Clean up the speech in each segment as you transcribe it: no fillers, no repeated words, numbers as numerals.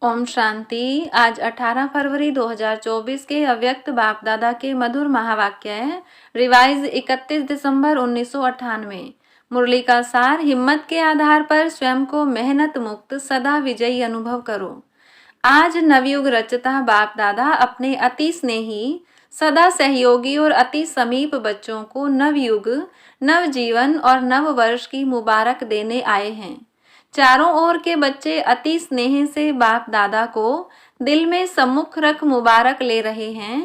ओम शांति। आज 18 फरवरी 2024 के अव्यक्त बाप दादा के मधुर महावाक्य है। रिवाइज 31 दिसंबर 1998। मुरली का सार, हिम्मत के आधार पर स्वयं को मेहनत मुक्त सदा विजयी अनुभव करो। आज नवयुग रचता बाप दादा अपने अति स्नेही, सदा सहयोगी और अति समीप बच्चों को नवयुग, नव जीवन और नव वर्ष की मुबारक देने आए हैं। चारों ओर के बच्चे अति स्नेह से बाप दादा को दिल में सम्मुख रख मुबारक ले रहे हैं।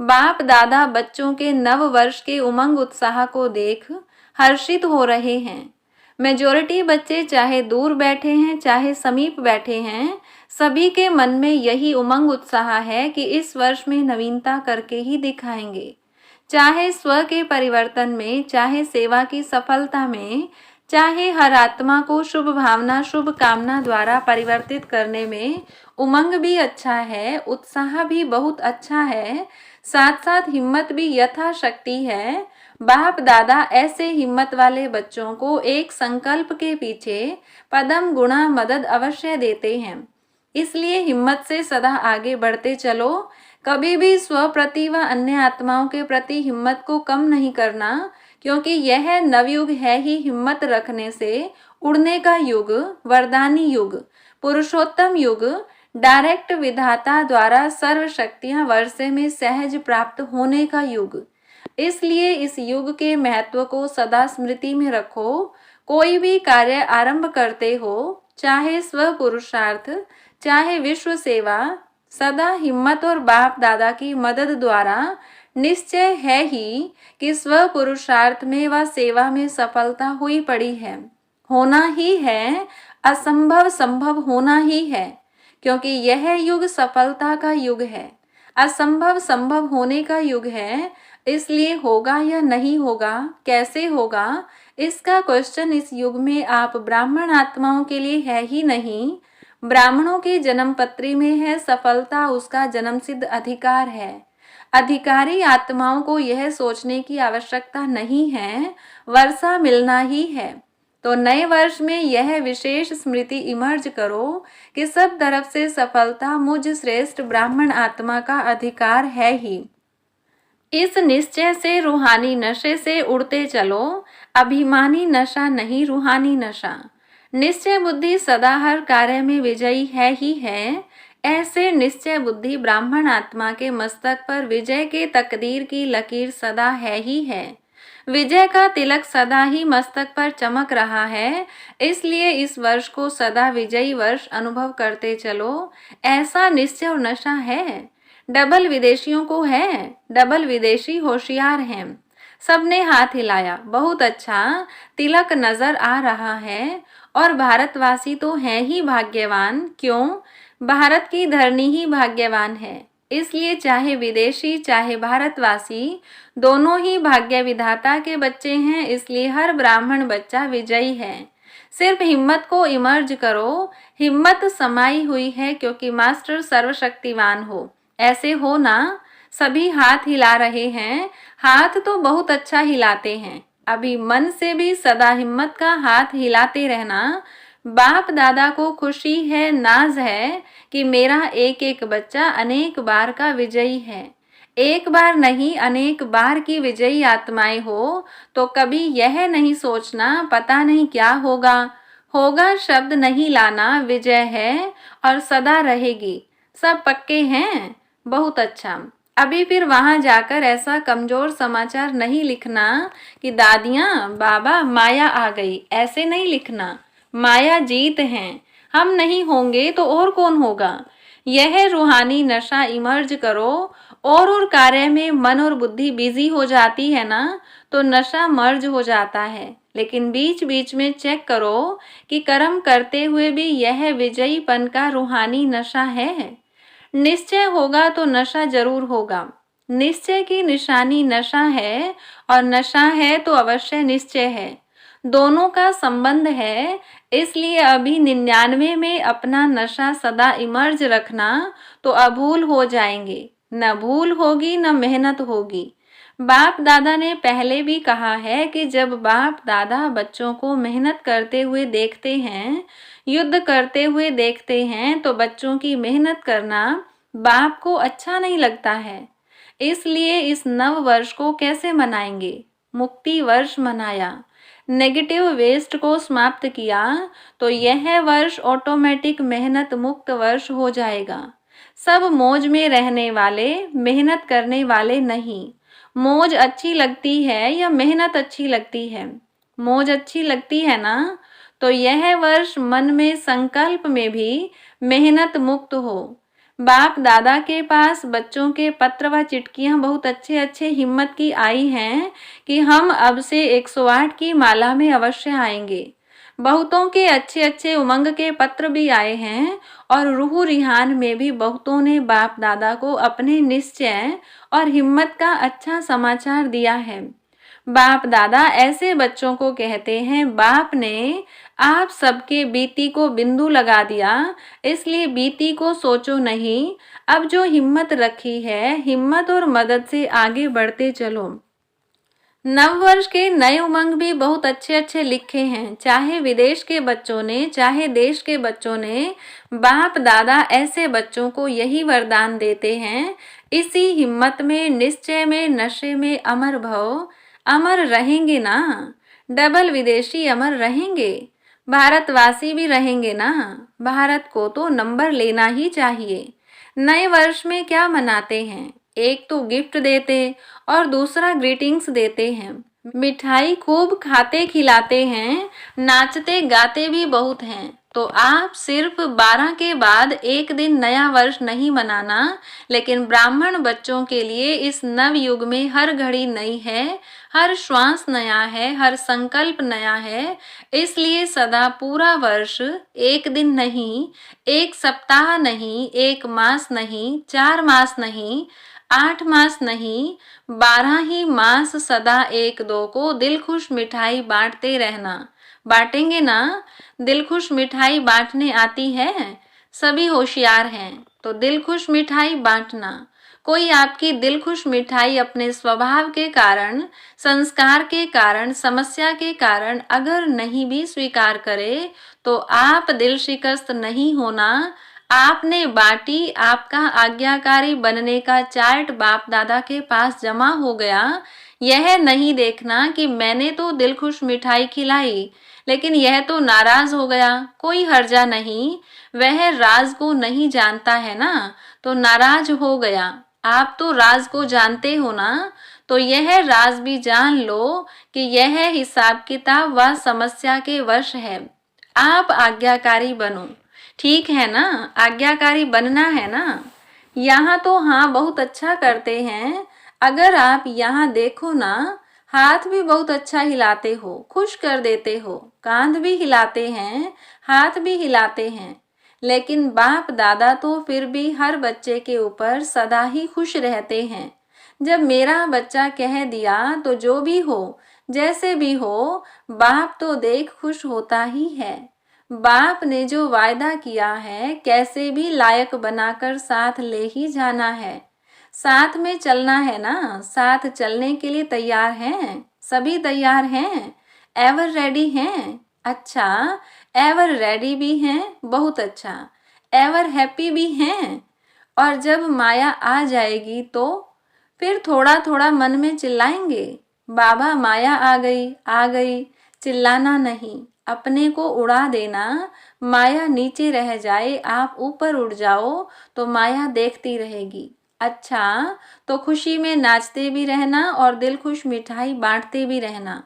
बाप दादा बच्चों के नव वर्ष के उमंग उत्साह को देख हर्षित हो रहे हैं। मेजॉरिटी बच्चे चाहे दूर बैठे हैं चाहे समीप बैठे हैं, सभी के मन में यही उमंग उत्साह है कि इस वर्ष में नवीनता करके ही दिखाएंगे। चाहे स्व के परिवर्तन में, चाहे सेवा की सफलता में, चाहे हर आत्मा को शुभ भावना शुभ कामना द्वारा परिवर्तित करने में उमंग भी अच्छा है, उत्साह भी बहुत अच्छा है, साथ साथ हिम्मत भी यथाशक्ति है। बाप दादा ऐसे हिम्मत वाले बच्चों को एक संकल्प के पीछे पदम गुणा मदद अवश्य देते हैं। इसलिए हिम्मत से सदा आगे बढ़ते चलो। कभी भी स्व प्रति व अन्य आत्माओं के प्रति हिम्मत को कम नहीं करना, क्योंकि यह नवयुग है ही हिम्मत रखने से उड़ने का युग, वरदानी युग, पुरुषोत्तम युग, डायरेक्ट विधाता द्वारा सर्व शक्तियां वर्षे में सहज प्राप्त होने का युग। इसलिए इस युग के महत्व को सदा स्मृति में रखो। कोई भी कार्य आरंभ करते हो, चाहे स्व पुरुषार्थ चाहे विश्व सेवा, सदा हिम्मत और बाप दादा की मदद द्वारा निश्चय है ही कि स्व पुरुषार्थ में व सेवा में सफलता हुई पड़ी है, होना ही है, असंभव संभव होना ही है, क्योंकि यह युग सफलता का युग है, असंभव संभव होने का युग है। इसलिए होगा या नहीं होगा, कैसे होगा, इसका क्वेश्चन इस युग में आप ब्राह्मण आत्माओं के लिए है ही नहीं। ब्राह्मणों की जन्म पत्री में है सफलता, उसका जन्मसिद्ध अधिकार है। अधिकारी आत्माओं को यह सोचने की आवश्यकता नहीं है, वर्षा मिलना ही है। तो नए वर्ष में यह विशेष स्मृति इमर्ज करो कि सब तरफ से सफलता मुझ श्रेष्ठ ब्राह्मण आत्मा का अधिकार है ही। इस निश्चय से रूहानी नशे से उड़ते चलो। अभिमानी नशा नहीं, रूहानी नशा। निश्चय बुद्धि सदा हर कार्य में विजयी है ही है। ऐसे निश्चय बुद्धि ब्राह्मण आत्मा के मस्तक पर विजय के तकदीर की लकीर सदा है ही है। विजय का तिलक सदा ही मस्तक पर चमक रहा है। इसलिए इस वर्ष को सदा विजयी वर्ष अनुभव करते चलो। ऐसा निश्चय और नशा है। डबल विदेशियों को है, डबल विदेशी होशियार हैं। सबने हाथ हिलाया, बहुत अच्छा, तिलक नजर आ रहा है। और भारतवासी तो हैं ही भाग्यवान। क्यों? भारत की धरनी ही भाग्यवान है। इसलिए चाहे विदेशी चाहे भारतवासी, दोनों ही भाग्य विधाता के बच्चे हैं। इसलिए हर ब्राह्मण बच्चा विजयी है। सिर्फ हिम्मत को इमर्ज करो। हिम्मत समाई हुई है क्योंकि मास्टर सर्वशक्तिवान हो। ऐसे हो ना। सभी हाथ हिला रहे हैं, हाथ तो बहुत अच्छा हिलाते हैं। अभी मन से भी सदा हिम्मत का हाथ हिलाते रहना। बाप दादा को खुशी है, नाज है कि मेरा एक एक बच्चा अनेक बार का विजयी है। एक बार नहीं, अनेक बार की विजयी आत्माएं हो तो कभी यह नहीं सोचना पता नहीं क्या होगा। होगा शब्द नहीं लाना, विजय है और सदा रहेगी। सब पक्के हैं, बहुत अच्छा। अभी फिर वहां जाकर ऐसा कमजोर समाचार नहीं लिखना कि दादियाँ बाबा माया आ गई, ऐसे नहीं लिखना। माया जीत हैं, हम नहीं होंगे तो और कौन होगा। यह रूहानी नशा इमर्ज करो। और कार्य में मन और बुद्धि बिजी हो जाती है ना, तो नशा मर्ज हो जाता है। लेकिन बीच बीच में चेक करो कि कर्म करते हुए भी यह विजयीपन का रूहानी नशा है। निश्चय होगा तो नशा जरूर होगा। निश्चय की निशानी नशा है और नशा है तो अवश्य निश्चय है। दोनों का संबंध है। इसलिए अभी 99 में अपना नशा सदा इमर्ज रखना तो अभूल हो जाएंगे। न भूल होगी न मेहनत होगी। बाप दादा ने पहले भी कहा है कि जब बाप दादा बच्चों को मेहनत करते हुए देखते हैं, युद्ध करते हुए देखते हैं, तो बच्चों की मेहनत करना बाप को अच्छा नहीं लगता है। इसलिए इस नव वर्ष को कैसे मनाएंगे? मुक्ति वर्ष मनाया, नेगेटिव वेस्ट को समाप्त किया, तो यह वर्ष ऑटोमेटिक मेहनत मुक्त वर्ष हो जाएगा। सब मौज में रहने वाले, मेहनत करने वाले नहीं। मौज अच्छी लगती है या मेहनत अच्छी लगती है? मौज अच्छी लगती है ना? तो यह वर्ष मन में संकल्प में भी मेहनत मुक्त हो। बाप दादा के पास बच्चों के पत्र व चिट्ठियां बहुत अच्छे अच्छे हिम्मत की आई हैं कि हम अब से 108 की माला में अवश्य आएंगे। बहुतों के अच्छे अच्छे उमंग के पत्र भी आए हैं और रूह रिहान में भी बहुतों ने बाप दादा को अपने निश्चय और हिम्मत का अच्छा समाचार दिया है। बाप दादा ऐसे बच्चों को कहते हैं, बाप ने आप सबके बीती को बिंदु लगा दिया, इसलिए बीती को सोचो नहीं। अब जो हिम्मत रखी है, हिम्मत और मदद से आगे बढ़ते चलो। नववर्ष के नए उमंग भी बहुत अच्छे अच्छे लिखे हैं, चाहे विदेश के बच्चों ने चाहे देश के बच्चों ने। बाप दादा ऐसे बच्चों को यही वरदान देते हैं, इसी हिम्मत में, निश्चय में, नशे में अमर भव। अमर रहेंगे ना? डबल विदेशी अमर रहेंगे, भारतवासी भी रहेंगे ना? भारत को तो नंबर लेना ही चाहिए। नए वर्ष में क्या मनाते हैं? एक तो गिफ्ट देते और दूसरा ग्रीटिंग्स देते हैं। मिठाई खूब खाते खिलाते हैं, नाचते गाते भी बहुत हैं। तो आप सिर्फ 12 के बाद एक दिन नया वर्ष नहीं मनाना, लेकिन ब्राह्मण बच्चों के लिए इस नव युग में हर घड़ी नई है, हर श्वास नया है, हर संकल्प नया है। इसलिए सदा पूरा वर्ष एक दिन नहीं, एक सप्ताह नहीं, एक मास नहीं, 4 मास नहीं, 8 मास नहीं, 12 ही मास सदा 1-2 को दिल खुश मिठाई बांटते रहना। बांटेंगे ना? दिल खुश मिठाई बांटने आती है? सभी होशियार हैं तो दिल खुश मिठाई बांटना। कोई आपकी दिल खुश मिठाई अपने स्वभाव के कारण, संस्कार के कारण, समस्या के कारण अगर नहीं भी स्वीकार करे, तो आप दिल शिकस्त नहीं होना। आपने बांटी, आपका आज्ञाकारी बनने का चार्ट बाप दादा के पास जमा हो गया। यह नहीं देखना कि मैंने तो दिल खुश मिठाई खिलाई, लेकिन यह तो नाराज हो गया। कोई हर्जा नहीं, वह राज को नहीं जानता है ना, तो नाराज हो गया। आप तो राज को जानते हो ना, तो यह राज भी जान लो कि यह हिसाब किताब व समस्या के वश है। आप आज्ञाकारी बनो, ठीक है ना? आज्ञाकारी बनना है ना? यहाँ तो हाँ बहुत अच्छा करते हैं। अगर आप यहाँ देखो ना, हाथ भी बहुत अच्छा हिलाते हो, खुश कर देते हो, कांध भी हिलाते हैं, हाथ भी हिलाते हैं। लेकिन बाप दादा तो फिर भी हर बच्चे के ऊपर सदा ही खुश रहते हैं। जब मेरा बच्चा कह दिया तो जो भी हो, जैसे भी हो, बाप तो देख खुश होता ही है। बाप ने जो वायदा किया है, कैसे भी लायक बनाकर साथ ले ही जाना है। साथ में चलना है ना? साथ चलने के लिए तैयार हैं? सभी तैयार हैं? एवर रेडी हैं? अच्छा, एवर रेडी भी हैं, बहुत अच्छा। एवर हैप्पी भी हैं। और जब माया आ जाएगी तो फिर थोड़ा थोड़ा मन में चिल्लाएंगे, बाबा माया आ गई, आ गई। चिल्लाना नहीं, अपने को उड़ा देना। माया नीचे रह जाए, आप ऊपर उड़ जाओ, तो माया देखती रहेगी। अच्छा, तो खुशी में नाचते भी रहना और दिल खुश मिठाई बांटते भी रहना।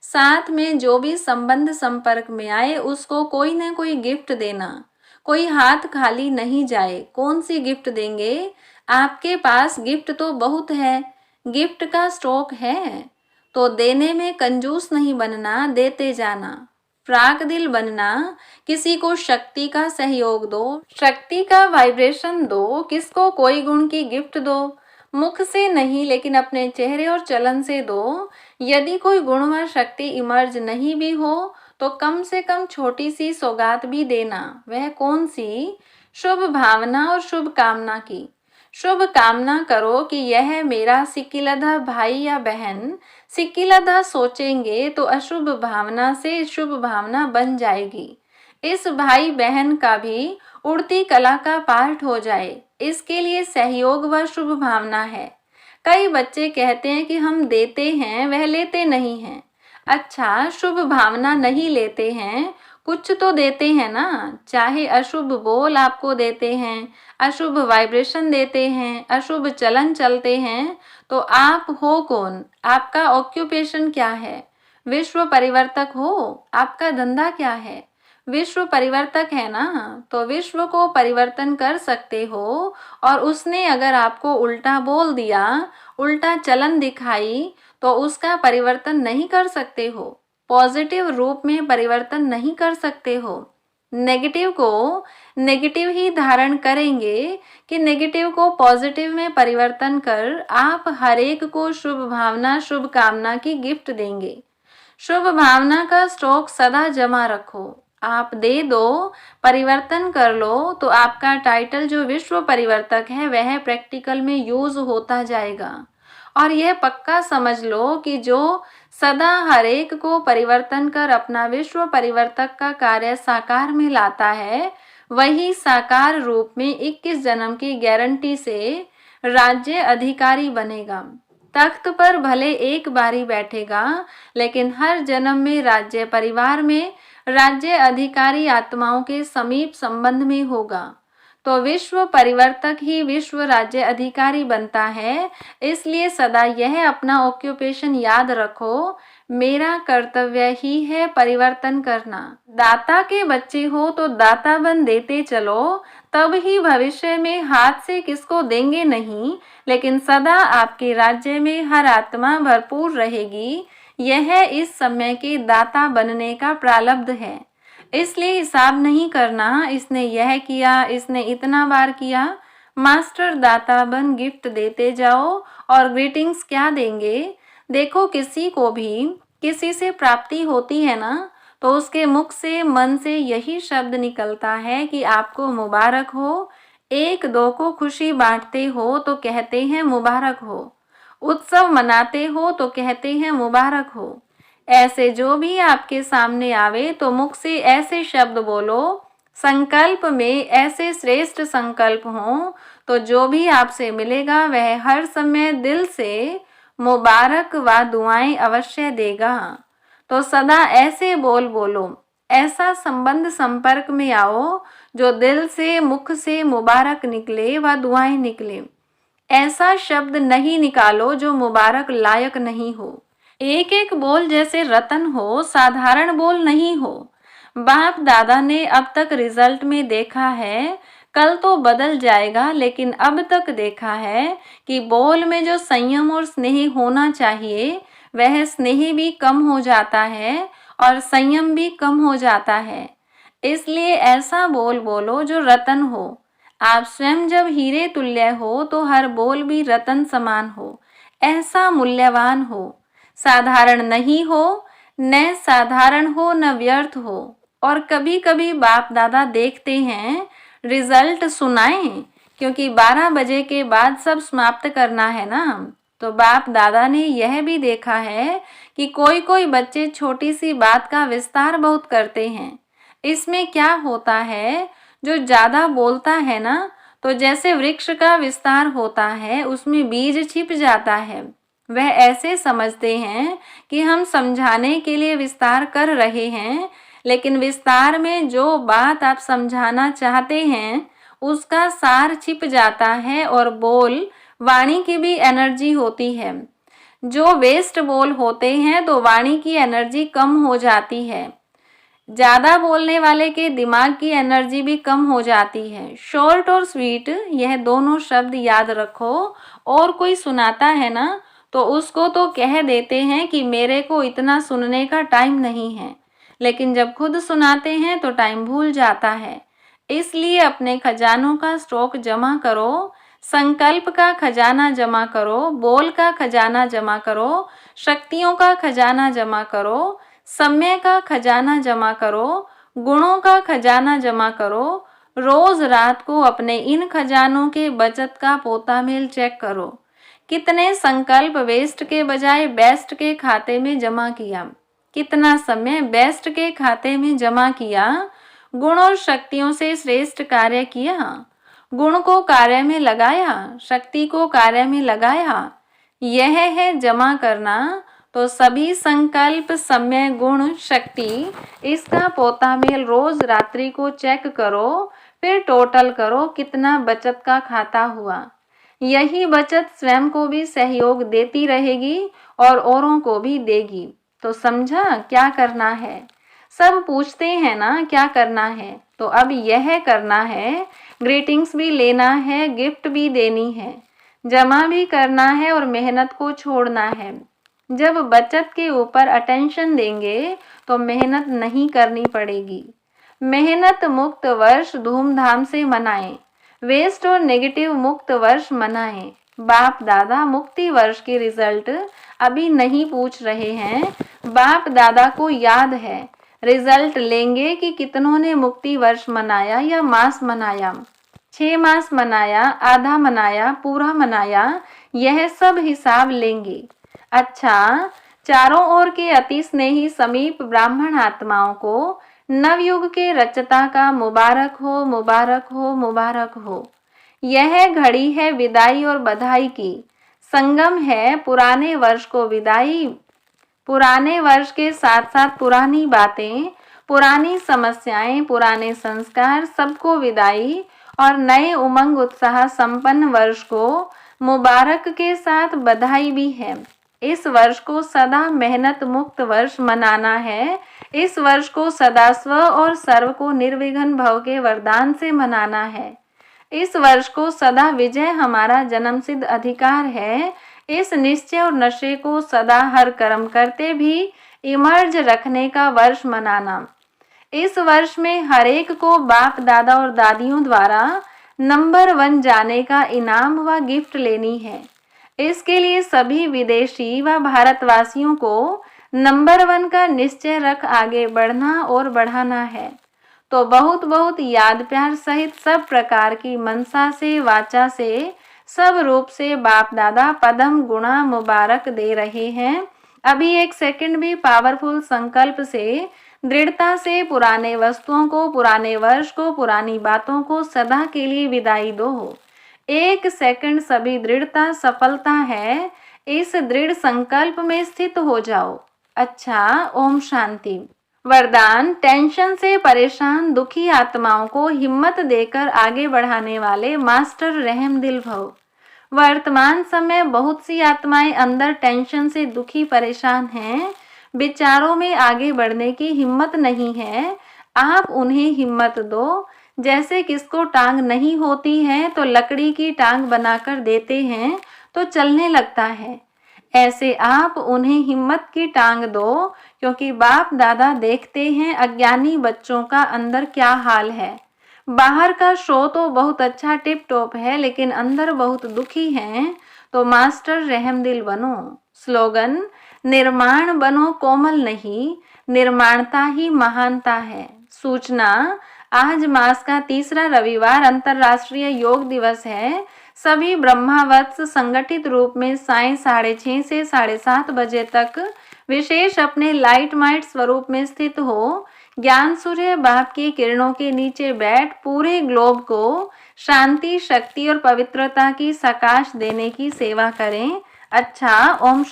साथ में जो भी संबंध संपर्क में आए, उसको कोई ना कोई गिफ्ट देना। कोई हाथ खाली नहीं जाए। कौन सी गिफ्ट देंगे? आपके पास गिफ्ट तो बहुत है, गिफ्ट का स्टॉक है, तो देने में कंजूस नहीं बनना, देते जाना। फ्राक दिल बनना, किसी को शक्ति का सहयोग दो, शक्ति का वाइब्रेशन दो, किसको कोई गुण की गिफ्ट दो। मुख से नहीं, लेकिन अपने चेहरे और चलन से दो। यदि कोई गुण व शक्ति इमर्ज नहीं भी हो, तो कम से कम छोटी सी सौगात भी देना। वह कौन सी? शुभ भावना और शुभ कामना की। शुभ कामना करो कि यह मेरा सिकिलधा भाई या बहन। सिकिलधा सोचेंगे तो अशुभ भावना से शुभ भावना बन जाएगी। इस भाई बहन का भी उड़ती कला का पाठ हो जाए, इसके लिए सहयोग व शुभ भावना है। कई बच्चे कहते हैं कि हम देते हैं, वह लेते नहीं हैं। अच्छा, शुभ भावना नहीं लेते हैं, कुछ तो देते हैं ना। चाहे अशुभ बोल आपको देते हैं, अशुभ वाइब्रेशन देते हैं, अशुभ चलन चलते हैं, तो आप हो कौन? आपका ऑक्यूपेशन क्या है? विश्व परिवर्तक हो? आपका धंधा क्या है? विश्व परिवर्तक है ना, तो विश्व को परिवर्तन कर सकते हो। और उसने अगर आपको उल्टा बोल दिया, उल्टा चलन दिखाई, तो उसका परिवर्तन नहीं कर सकते हो। पॉजिटिव रूप में परिवर्तन नहीं कर सकते हो। नेगेटिव को नेगेटिव ही धारण करेंगे कि नेगेटिव को पॉजिटिव में परिवर्तन कर आप हर एक को शुभ भावना, शुभ कामना की गिफ्ट देंगे। शुभ भावना का स्टॉक सदा जमा रखो। आप दे दो, परिवर्तन कर लो, तो आपका टाइटल जो विश्व परिवर्तक है वह प्रैक्टिकल में यूज होता जाएगा। और यह पक्का समझ लो कि जो सदा हर एक को परिवर्तन कर अपना विश्व परिवर्तक का कार्य साकार में लाता है, वही साकार रूप में 21 जन्म की गारंटी से राज्य अधिकारी बनेगा। तख्त पर भले एक बारी बैठेगा, लेकिन हर जन्म में राज्य परिवार में राज्य अधिकारी आत्माओं के समीप संबंध में होगा। तो विश्व परिवर्तक ही विश्व राज्य अधिकारी बनता है। इसलिए सदा यह अपना ऑक्यूपेशन याद रखो, मेरा कर्तव्य ही है परिवर्तन करना। दाता के बच्चे हो तो दाता बन देते चलो, तब ही भविष्य में हाथ से किसको देंगे नहीं, लेकिन सदा आपके राज्य में हर आत्मा भरपूर रहेगी। यह इस समय के दाता बनने का प्रारब्ध है। इसलिए हिसाब नहीं करना, इसने यह किया, इसने इतना बार किया। मास्टर दाता बन गिफ्ट देते जाओ। और ग्रीटिंग्स क्या देंगे? देखो, किसी को भी किसी से प्राप्ति होती है ना, तो उसके मुख से, मन से यही शब्द निकलता है कि आपको मुबारक हो। एक दो को खुशी बांटते हो तो कहते हैं मुबारक हो। उत्सव मनाते हो तो कहते हैं मुबारक हो। ऐसे जो भी आपके सामने आवे तो मुख से ऐसे शब्द बोलो, संकल्प में ऐसे श्रेष्ठ संकल्प हो, तो जो भी आपसे मिलेगा वह हर समय दिल से मुबारक व दुआएं अवश्य देगा। तो सदा ऐसे बोल बोलो, ऐसा संबंध संपर्क में आओ जो दिल से, मुख से मुबारक निकले व दुआएं निकले। ऐसा शब्द नहीं निकालो जो मुबारक लायक नहीं हो। एक एक बोल जैसे रतन हो, साधारण बोल नहीं हो। बाप दादा ने अब तक रिजल्ट में देखा है, कल तो बदल जाएगा, लेकिन अब तक देखा है कि बोल में जो संयम और स्नेह होना चाहिए, वह स्नेह भी कम हो जाता है और संयम भी कम हो जाता है। इसलिए ऐसा बोल बोलो जो रतन हो। आप स्वयं जब हीरे तुल्य हो तो हर बोल भी रतन समान हो, ऐसा मूल्यवान हो। साधारण नहीं हो, न साधारण हो, न व्यर्थ हो। और कभी कभी बाप दादा देखते हैं रिजल्ट सुनाएं, क्योंकि 12 बजे के बाद सब समाप्त करना है ना। तो बाप दादा ने यह भी देखा है कि कोई कोई बच्चे छोटी सी बात का विस्तार बहुत करते हैं। इसमें क्या होता है, जो ज्यादा बोलता है ना, तो जैसे वृक्ष का विस्तार होता है, उसमें बीज छिप जाता है। वह ऐसे समझते हैं कि हम समझाने के लिए विस्तार कर रहे हैं, लेकिन विस्तार में जो बात आप समझाना चाहते हैं उसका सार छिप जाता है। और बोल वाणी की भी एनर्जी होती है। जो वेस्ट बोल होते हैं तो वाणी की एनर्जी कम हो जाती है। ज्यादा बोलने वाले के दिमाग की एनर्जी भी कम हो जाती है। शॉर्ट और स्वीट, यह दोनों शब्द याद रखो। और कोई सुनाता है ना, तो उसको तो कह देते हैं कि मेरे को इतना सुनने का टाइम नहीं है, लेकिन जब खुद सुनाते हैं तो टाइम भूल जाता है। इसलिए अपने खजानों का स्टॉक जमा करो, संकल्प का खजाना जमा करो, बोल का खजाना जमा करो, शक्तियों का खजाना जमा करो, समय का खजाना जमा करो, गुणों का खजाना जमा करो, रोज रात को अपने इन खजानों के बचत का पोतामेल चेक करो। कितने संकल्प वेस्ट के बजाय बेस्ट के खाते में जमा किया, कितना समय बेस्ट के खाते में जमा किया, गुण और शक्तियों से श्रेष्ठ कार्य किया, गुण को कार्य में लगाया, शक्ति को कार्य में लगाया। यह है जमा करना। तो सभी संकल्प, समय, गुण, शक्ति, इसका पोतामेल रोज रात्रि को चेक करो, फिर टोटल करो कितना बचत का खाता हुआ। यही बचत स्वयं को भी सहयोग देती रहेगी और औरों को भी देगी। तो समझा क्या करना है? सब पूछते हैं ना क्या करना है, तो अब यह करना है। ग्रीटिंग्स भी लेना है, गिफ्ट भी देनी है, जमा भी करना है और मेहनत को छोड़ना है। जब बचत के ऊपर अटेंशन देंगे तो मेहनत नहीं करनी पड़ेगी। मेहनत मुक्त वर्ष धूमधाम से मनाएं, वेस्ट और नेगेटिव मुक्त वर्ष मनाएं। बाप दादा मुक्ति वर्ष के रिजल्ट अभी नहीं पूछ रहे हैं, बाप दादा को याद है। रिजल्ट लेंगे कि कितनों ने मुक्ति वर्ष मनाया या मास मनाया, 6 मास मनाया, आधा मनाया, पूरा मनाया, यह सब हिसाब लेंगे। अच्छा, चारों ओर के अति स्नेही समीप ब्राह्मण आत्माओं को नवयुग के रचता का मुबारक हो, मुबारक हो, मुबारक हो। यह घड़ी है विदाई और बधाई की, संगम है पुराने वर्ष को विदाई। पुराने वर्ष के साथ साथ पुरानी बातें, पुरानी समस्याएं, पुराने संस्कार, सबको विदाई और नए उमंग उत्साह संपन्न वर्ष को मुबारक के साथ बधाई भी है। इस वर्ष को सदा मेहनत मुक्त वर्ष मनाना है। इस वर्ष को सदा स्व और सर्व को निर्विघ्न भव के वरदान से मनाना है। इस वर्ष को सदा विजय हमारा जन्मसिद्ध अधिकार है। इस निश्चय और नशे को सदा हर कर्म करते भी इमर्ज रखने का वर्ष मनाना। इस वर्ष में हर एक को बाप दादा और दादियों द्वारा नंबर 1 जाने का इनाम व गिफ्ट लेनी है। इसके लिए सभी विदेशी व भारतवासियों को नंबर 1 का निश्चय रख आगे बढ़ना और बढ़ाना है। तो बहुत बहुत याद प्यार सहित सब प्रकार की मनसा से, वाचा से, सब रूप से बाप दादा पदम गुणा मुबारक दे रहे हैं। अभी एक सेकंड भी पावरफुल संकल्प से, दृढ़ता से पुराने वस्तुओं को, पुराने वर्ष को, पुरानी बातों को सदा के लिए विदाई दो। एक सेकंड सभी दृढ़ता सफलता है। इस दृढ़ संकल्प में स्थित हो जाओ। अच्छा, ओम शांति। वरदान, टेंशन से परेशान दुखी आत्माओं को हिम्मत देकर आगे बढ़ाने वाले मास्टर रहम दिल भव। वर्तमान समय बहुत सी आत्माएं अंदर टेंशन से दुखी परेशान हैं, विचारों में आगे बढ़ने की हिम्मत नहीं है। आप उन्हें हिम्मत दो। जैसे किसको टांग नहीं होती है तो लकड़ी की टांग बनाकर देते हैं तो चलने लगता है। ऐसे आप उन्हें हिम्मत की टांग दो, क्योंकि बाप दादा देखते हैं अज्ञानी बच्चों का अंदर क्या हाल है। बाहर का शो तो बहुत अच्छा टिप टॉप है, लेकिन अंदर बहुत दुखी हैं। तो मास्टर रहमदिल बनो। स्लोगन, निर्माण बनो कोमल नहीं, निर्माणता ही महानता है। सूचना, आज मास का तीसरा रविवार अंतर्राष्ट्रीय योग दिवस है। सभी ब्रह्मावत्स संगठित रूप में सायं 6:30 से 7:30 बजे तक विशेष अपने लाइट माइट स्वरूप में स्थित हो ज्ञान सूर्य बाप की किरणों के नीचे बैठ पूरे ग्लोब को शांति, शक्ति और पवित्रता की सकाश देने की सेवा करें। अच्छा, ओम